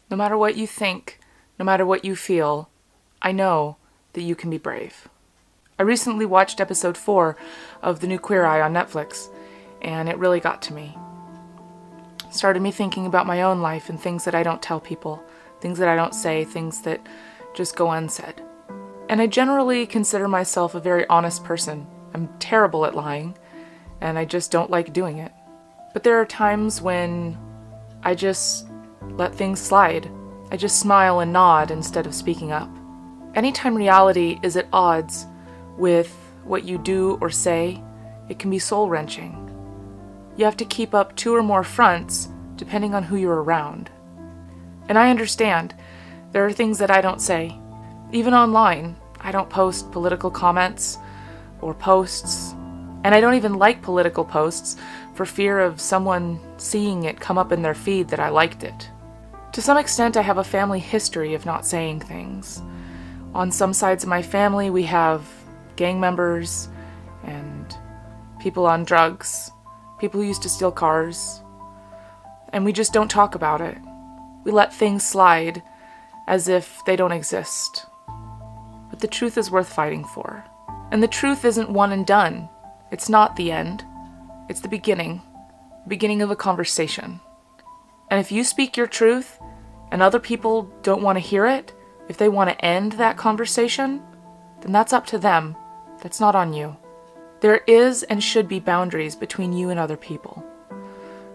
No matter what you think, no matter what you feel, I know that you can be brave. I recently watched episode 4 of the new Queer Eye on Netflix, and it really got to me. It started me thinking about my own life and things that I don't tell people, things that I don't say, things that just go unsaid. And I generally consider myself a very honest person. I'm terrible at lying, and I just don't like doing it. But there are times when I just let things slide. I just smile and nod instead of speaking up. Anytime reality is at odds with what you do or say, it can be soul-wrenching. You have to keep up 2 or more fronts depending on who you're around. And I understand. There are things that I don't say. Even online, I don't post political comments or posts. And I don't even like political posts for fear of someone seeing it come up in their feed that I liked it. To some extent, I have a family history of not saying things. On some sides of my family, we have gang members and people on drugs, people who used to steal cars, and we just don't talk about it. We let things slide as if they don't exist. But the truth is worth fighting for. And the truth isn't one and done. It's not the end. It's the beginning of a conversation. And if you speak your truth and other people don't want to hear it, if they want to end that conversation, then that's up to them. That's not on you. There is and should be boundaries between you and other people.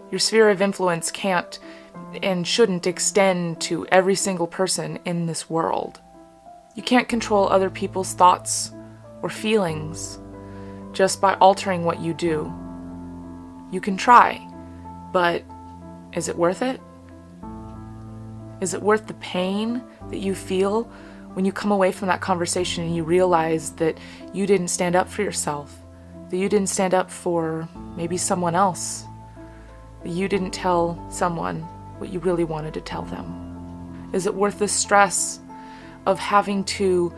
Your sphere of influence can't and shouldn't extend to every single person in this world. You can't control other people's thoughts or feelings just by altering what you do. You can try, but is it worth it? Is it worth the pain that you feel when you come away from that conversation and you realize that you didn't stand up for yourself, that you didn't stand up for maybe someone else, that you didn't tell someone what you really wanted to tell them? Is it worth the stress of having to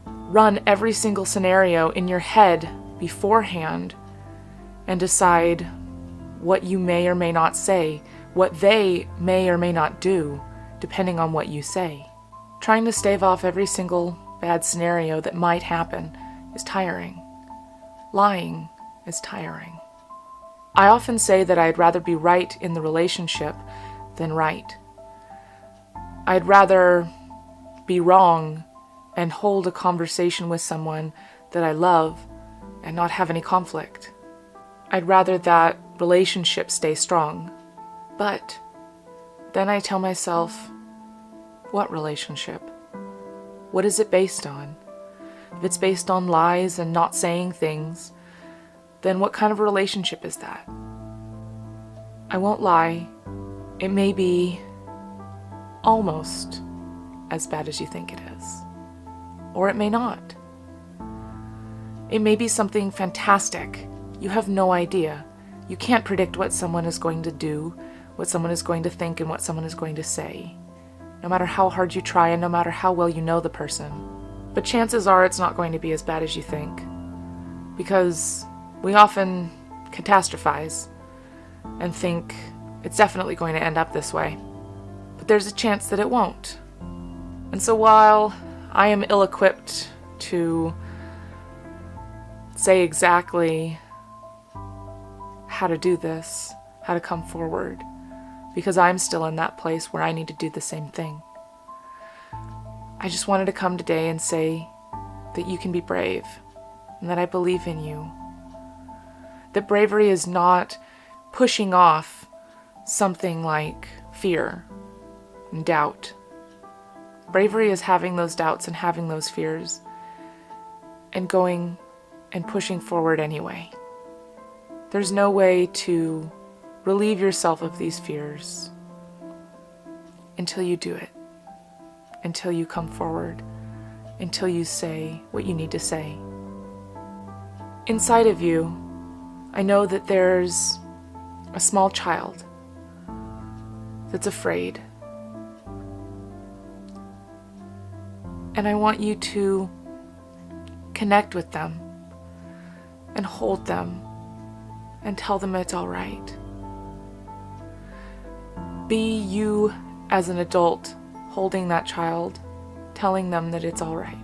run every single scenario in your head beforehand and decide what you may or may not say, what they may or may not do, depending on what you say? Trying to stave off every single bad scenario that might happen is tiring. Lying is tiring. I often say that I'd rather be right in the relationship than right. I'd rather be wrong and hold a conversation with someone that I love and not have any conflict. I'd rather that relationship stay strong. But then I tell myself, what relationship? What is it based on? If it's based on lies and not saying things, then what kind of relationship is that? I won't lie. It may be almost as bad as you think it is. Or it may not. It may be something fantastic. You have no idea. You can't predict what someone is going to do, what someone is going to think, and what someone is going to say, no matter how hard you try and no matter how well you know the person. But chances are it's not going to be as bad as you think, because we often catastrophize and think it's definitely going to end up this way. But there's a chance that it won't. And so while I am ill-equipped to say exactly how to do this, how to come forward, because I'm still in that place where I need to do the same thing, I just wanted to come today and say that you can be brave and that I believe in you. That bravery is not pushing off something like fear and doubt. Bravery is having those doubts and having those fears and going and pushing forward anyway. There's no way to relieve yourself of these fears until you do it, until you come forward, until you say what you need to say. Inside of you, I know that there's a small child that's afraid. And I want you to connect with them and hold them and tell them it's all right. Be you as an adult holding that child, telling them that it's all right.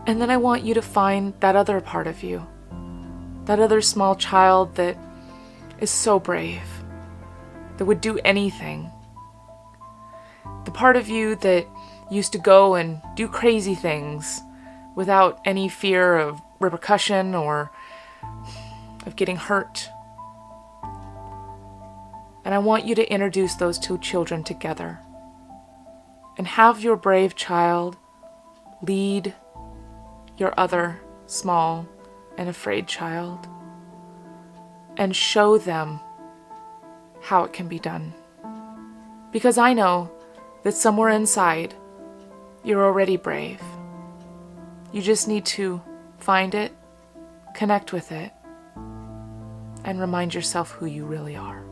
And then I want you to find that other part of you, that other small child that is so brave, that would do anything. The part of you that used to go and do crazy things without any fear of repercussion or of getting hurt. And I want you to introduce those two children together and have your brave child lead your other small and afraid child and show them how it can be done. Because I know that somewhere inside, you're already brave. You just need to find it, connect with it, and remind yourself who you really are.